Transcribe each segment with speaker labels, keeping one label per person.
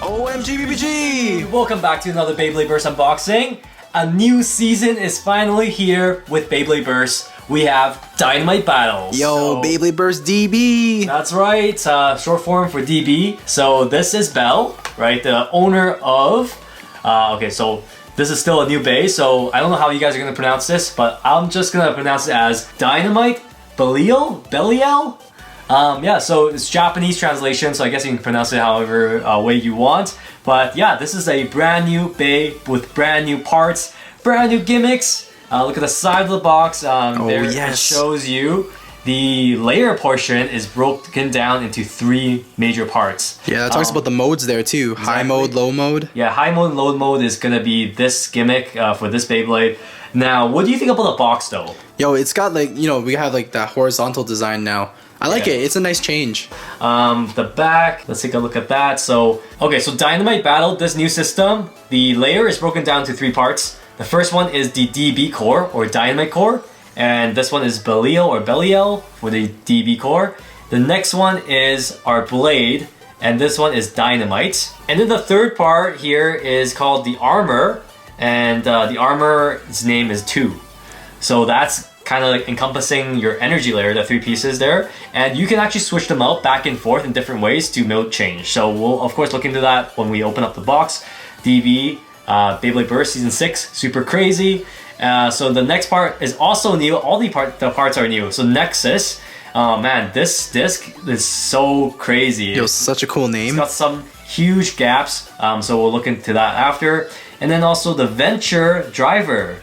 Speaker 1: OMG BBG!
Speaker 2: Welcome back to another Beyblade Burst unboxing. A new season is finally here with Beyblade Burst. We have Dynamite Battles.
Speaker 1: Yo, Beyblade Burst DB!
Speaker 2: That's right, short form for DB. So this is Belle, right? The owner of... okay, so this is still a new Beys, so I don't know how you guys are going to pronounce this, but I'm just going to pronounce it as Dynamite Belial? Yeah, so it's Japanese translation, so I guess you can pronounce it however way you want. But yeah, this is a brand new Bey with brand new parts, brand new gimmicks. Look at the side of the box. It shows you the layer portion is broken down into 3 major parts.
Speaker 1: Yeah, it talks about the modes there too. Exactly. High mode, low mode.
Speaker 2: Yeah, high mode and low mode is gonna be this gimmick for this Beyblade. Now, what do you think about the box though?
Speaker 1: Yo, it's got like, you know, we have like that horizontal design now. I like it. It's a nice change.
Speaker 2: The back, let's take a look at that. So, okay, so Dynamite Battle, this new system, the layer is broken down to 3 parts. The first one is the DB core or Dynamite core, and this one is Belial for the DB core. The next one is our blade, and this one is Dynamite. And then the third part here is called the armor, and the armor's name is 2. So that's kind of like encompassing your energy layer, the 3 pieces there, and you can actually switch them out back and forth in different ways to mode change. So we'll of course look into that when we open up the box. DB, Beyblade Burst Season 6, super crazy. So the next part is also new. All the parts are new. So Nexus, oh man, this disc is so crazy.
Speaker 1: Yo, such a cool name.
Speaker 2: It's got some huge gaps, so we'll look into that after. And then also the Venture driver.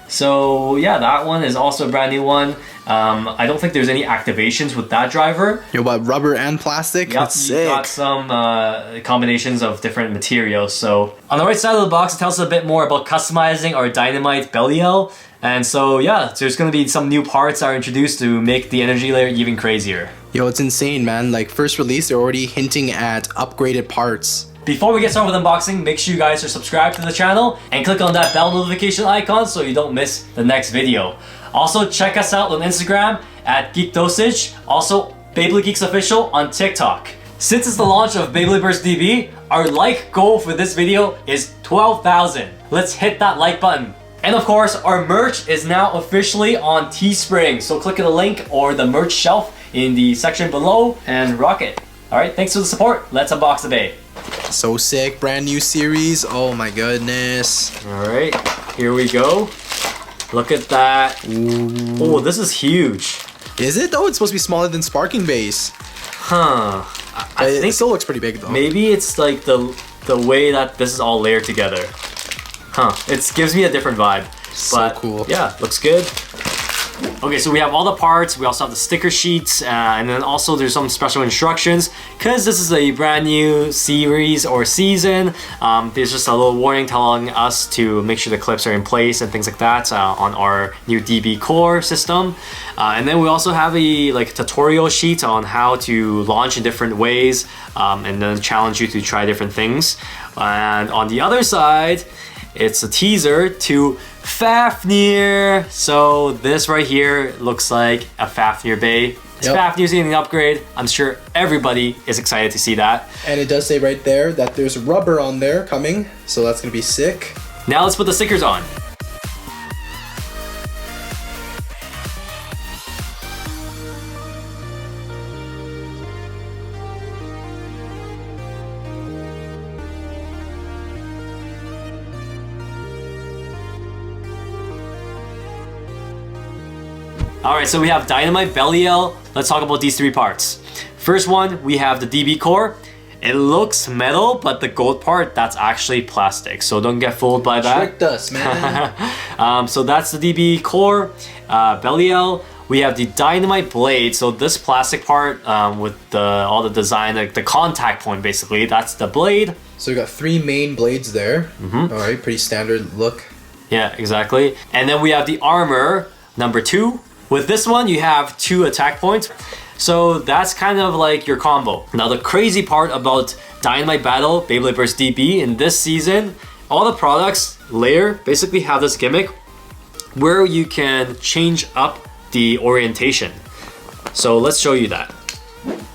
Speaker 2: So yeah, that one is also a brand new one. I don't think there's any activations with that driver.
Speaker 1: Yo, but rubber and plastic?
Speaker 2: Yep,
Speaker 1: that's sick.
Speaker 2: You got some combinations of different materials. So on the right side of the box, it tells us a bit more about customizing our Dynamite Belial. And so yeah, so there's going to be some new parts that are introduced to make the energy layer even crazier.
Speaker 1: Yo, it's insane, man. Like first release, they're already hinting at upgraded parts.
Speaker 2: Before we get started with unboxing, make sure you guys are subscribed to the channel and click on that bell notification icon so you don't miss the next video. Also, check us out on Instagram at Geek Dosage, also BeybladeGeeks Official on TikTok. Since it's the launch of Beyblade Burst DB, our like goal for this video is 12,000. Let's hit that like button. And of course, our merch is now officially on Teespring, so click on the link or the merch shelf in the section below and rock it. Alright, thanks for the support. Let's unbox the Bey.
Speaker 1: So sick, brand new series. Oh my goodness.
Speaker 2: Alright, here we go. Look at that. Ooh. Oh, this is huge.
Speaker 1: Is it though? It's supposed to be smaller than Sparking Beys.
Speaker 2: Huh. I think
Speaker 1: it still looks pretty big though.
Speaker 2: Maybe it's like the way that this is all layered together. Huh. It gives me a different vibe.
Speaker 1: So cool.
Speaker 2: Yeah, looks good. Okay, so we have all the parts, we also have the sticker sheets, and then also there's some special instructions. Because this is a brand new series or season, there's just a little warning telling us to make sure the clips are in place and things like that on our new DB core system. And then we also have a tutorial sheet on how to launch in different ways, and then challenge you to try different things. And on the other side, it's a teaser to Fafnir. So this right here looks like a Fafnir Bey. Fafnir's getting an upgrade. I'm sure everybody is excited to see that.
Speaker 1: And it does say right there that there's rubber on there coming, so that's gonna be sick.
Speaker 2: Now let's put the stickers on. Alright, so we have Dynamite Belial. Let's talk about these 3 parts. First one, we have the DB core. It looks metal, but the gold part, that's actually plastic. So don't get fooled by that.
Speaker 1: Tricked us, man.
Speaker 2: So that's the DB core. Belial. We have the Dynamite blade. So this plastic part with all the design, like the contact point basically, that's the blade.
Speaker 1: So we got 3 main blades there. Alright, pretty standard look.
Speaker 2: Yeah, exactly. And then we have the armor, number 2. With this one, you have 2 attack points. So that's kind of like your combo. Now the crazy part about Dynamite Battle, Beyblade Burst DB in this season, all the products layer basically have this gimmick where you can change up the orientation. So let's show you that.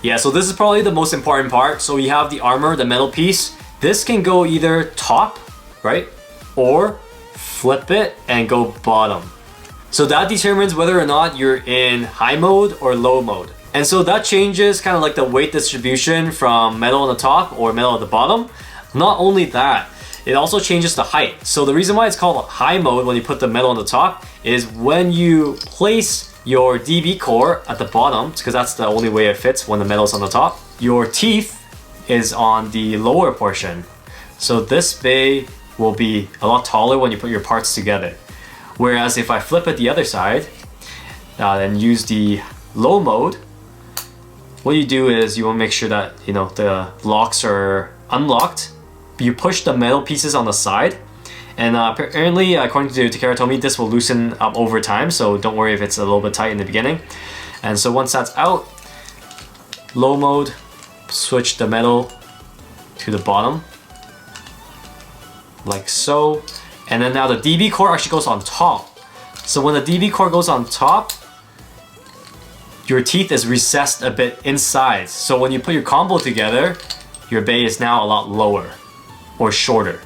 Speaker 2: Yeah, so this is probably the most important part. So you have the armor, the metal piece. This can go either top, right? Or flip it and go bottom. So that determines whether or not you're in high mode or low mode. And so that changes kind of like the weight distribution from metal on the top or metal at the bottom. Not only that, it also changes the height. So the reason why it's called high mode when you put the metal on the top is when you place your DB core at the bottom, because that's the only way it fits when the metal's on the top, your teeth is on the lower portion. So this bay will be a lot taller when you put your parts together. Whereas if I flip it the other side, and use the low mode, what you do is you want to make sure that the locks are unlocked. You push the metal pieces on the side, and apparently, according to Takara, this will loosen up over time, so don't worry if it's a little bit tight in the beginning. And so once that's out, low mode, switch the metal to the bottom, like so. And then now the DB core actually goes on top. So when the DB core goes on top, your teeth is recessed a bit inside. So when you put your combo together, your bay is now a lot lower or shorter,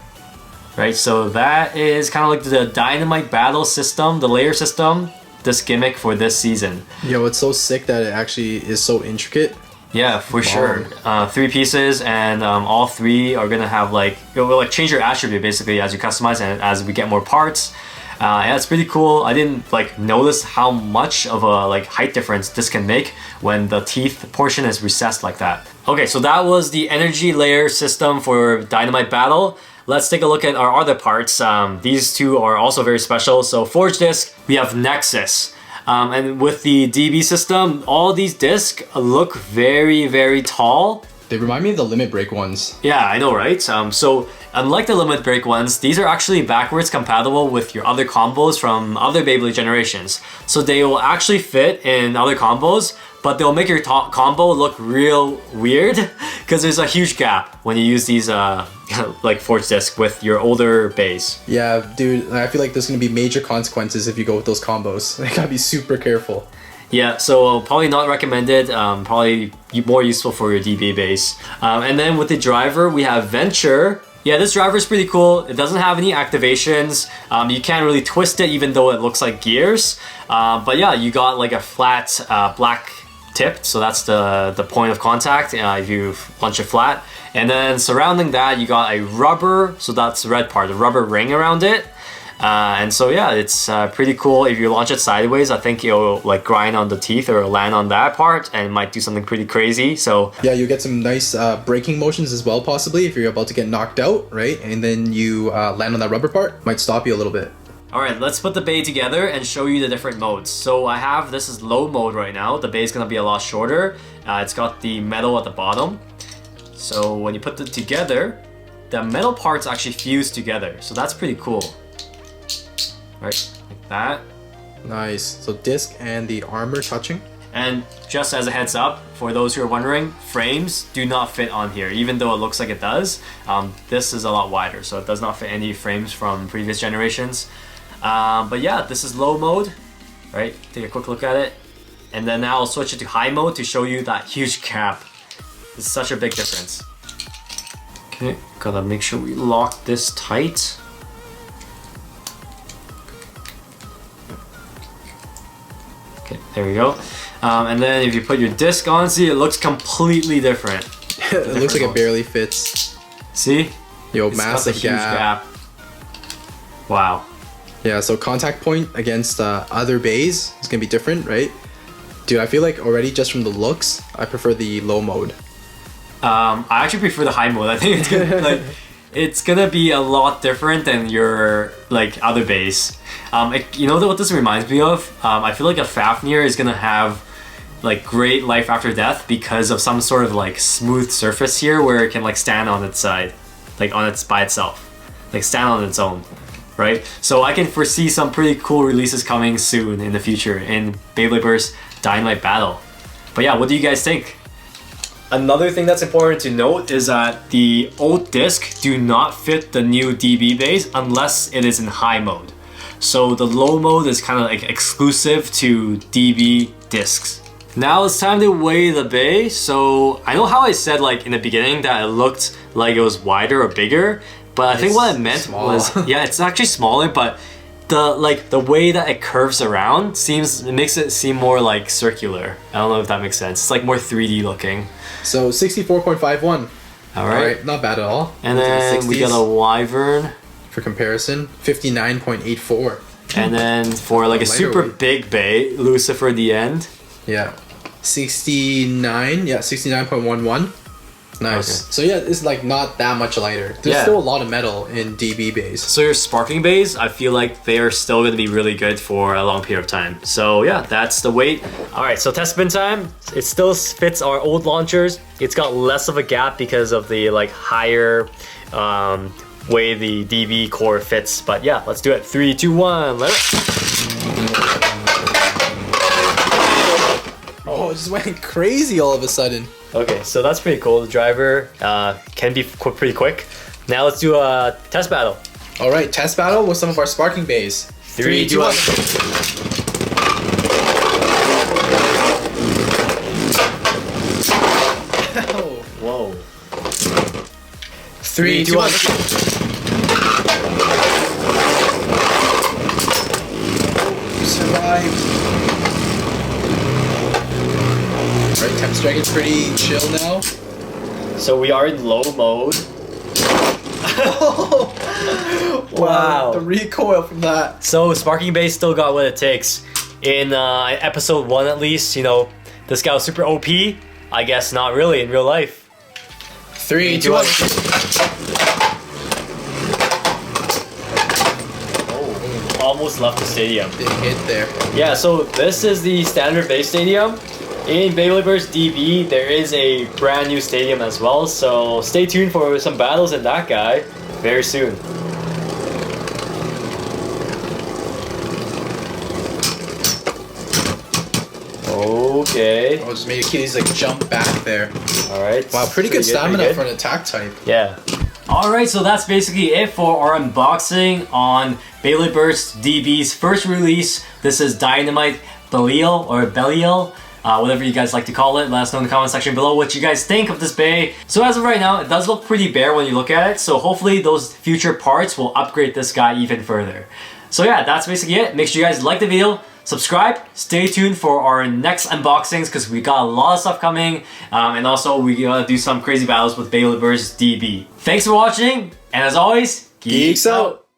Speaker 2: right? So that is kind of like the Dynamite Battle system, the layer system, this gimmick for this season.
Speaker 1: Yo, it's so sick that it actually is so intricate.
Speaker 2: Yeah, for sure. 3 pieces, and all 3 are gonna have it will change your attribute basically as you customize and as we get more parts. Yeah, it's pretty cool. I didn't notice how much of a height difference this can make when the teeth portion is recessed like that. Okay, so that was the energy layer system for Dynamite Battle. Let's take a look at our other parts. These 2 are also very special. So Forge Disc, we have Nexus. And with the DB system, all these discs look very, very tall.
Speaker 1: They remind me of the Limit Break ones.
Speaker 2: Yeah, I know, right? So unlike the Limit Break ones, these are actually backwards compatible with your other combos from other Beyblade generations. So they will actually fit in other combos, but they'll make your combo look real weird because there's a huge gap when you use these Forge Disc with your older Beys.
Speaker 1: Yeah, dude, I feel like there's gonna be major consequences if you go with those combos. You gotta be super careful.
Speaker 2: Yeah, so probably not recommended, probably more useful for your DB base. And then with the driver, we have Venture. Yeah, this driver is pretty cool. It doesn't have any activations. You can't really twist it even though it looks like gears. But yeah, you got a flat black tip, so that's the point of contact if you launch it flat. And then surrounding that, you got a rubber, so that's the red part, the rubber ring around it. And so yeah, it's pretty cool. If you launch it sideways, I think it'll grind on the teeth or land on that part and might do something pretty crazy. So
Speaker 1: yeah, you get some nice braking motions as well, possibly if you're about to get knocked out, right? And then you land on that rubber part, might stop you a little bit.
Speaker 2: Alright, let's put the bay together and show you the different modes. So I have, this is low mode right now. The bay is gonna be a lot shorter. It's got the metal at the bottom. So when you put it together, the metal parts actually fuse together. So that's pretty cool. Right, like that.
Speaker 1: Nice. So disc and the armor touching.
Speaker 2: And just as a heads up, for those who are wondering, frames do not fit on here, even though it looks like it does. This is a lot wider, so it does not fit any frames from previous generations. But yeah, this is low mode, right? Take a quick look at it. And then now I'll switch it to high mode to show you that huge gap. It's such a big difference. Okay, gotta make sure we lock this tight. Okay, there we go. And then if you put your disc on, see, it looks completely different.
Speaker 1: It looks like it barely fits.
Speaker 2: See?
Speaker 1: Yo,
Speaker 2: it's
Speaker 1: massive
Speaker 2: got the huge gap. Wow.
Speaker 1: Yeah, so contact point against other bays is gonna be different, right? Dude, I feel like already just from the looks, I prefer the low mode.
Speaker 2: I actually prefer the high mode. I think it's gonna, it's gonna be a lot different than your other bays. You know what this reminds me of? I feel like a Fafnir is gonna have great life after death because of some sort of smooth surface here where it can stand on its side, by itself, stand on its own, right? So I can foresee some pretty cool releases coming soon in the future in Beyblade Burst Dynamite Battle. But yeah, what do you guys think? Another thing that's important to note is that the old disc do not fit the new DB base unless it is in high mode. So the low mode is kind of exclusive to DB discs. Now it's time to weigh the Bey. So I know how I said like in the beginning that it looked like it was wider or bigger, but I think what I meant was, yeah, it's actually smaller, but the way that it curves around it makes it seem more like circular. I don't know if that makes sense. It's like more 3D looking.
Speaker 1: So 64.51.
Speaker 2: All right,
Speaker 1: not bad at all.
Speaker 2: And then we got a Wyvern.
Speaker 1: For comparison, 59.84.
Speaker 2: And then for like a super big Bey, Lucifer the End.
Speaker 1: Yeah, 69. Yeah, 69.11. Nice.
Speaker 2: Okay.
Speaker 1: So yeah, it's like not that much lighter. There's still a lot of metal in DB Beys.
Speaker 2: So your sparking Beys, I feel like they are still going to be really good for a long period of time. So yeah, that's the weight. All right, so test spin time. It still fits our old launchers. It's got less of a gap because of the like higher way the DB core fits. But yeah, let's do it. 3, 2, 1. Let it.
Speaker 1: Oh, it just went crazy all of a sudden.
Speaker 2: Okay, so that's pretty cool. The driver can be pretty quick. Now let's do a test battle.
Speaker 1: All right, test battle with some of our sparking Beys.
Speaker 2: 3, 2, 1. Whoa.
Speaker 1: 3, 2, 1. Survived. Alright, Temps Dragon's pretty chill now.
Speaker 2: So we are in low mode.
Speaker 1: Wow, the recoil from that.
Speaker 2: So Sparking Bey still got what it takes. In episode 1 at least, you know, this guy was super OP. I guess not really in real life.
Speaker 1: 3, 2, 1.
Speaker 2: Oh, almost left the stadium.
Speaker 1: Big hit there.
Speaker 2: Yeah, so this is the standard Bey stadium. In Beyblade Burst DB, there is a brand new stadium as well, so stay tuned for some battles in that guy very soon. Okay.
Speaker 1: Oh, just made Achilles like jump back there.
Speaker 2: Alright.
Speaker 1: Wow, pretty good stamina for an attack type.
Speaker 2: Yeah. Alright, so that's basically it for our unboxing on Beyblade Burst DB's first release. This is Dynamite Belial or Belial. Whatever you guys like to call it. Let us know in the comment section below what you guys think of this Bey. So as of right now, it does look pretty bare when you look at it. So hopefully those future parts will upgrade this guy even further. So yeah, that's basically it. Make sure you guys like the video, subscribe, stay tuned for our next unboxings because we got a lot of stuff coming. And also we gotta do some crazy battles with Beyblade Burst DB. Thanks for watching, and as always,
Speaker 1: Geeks out!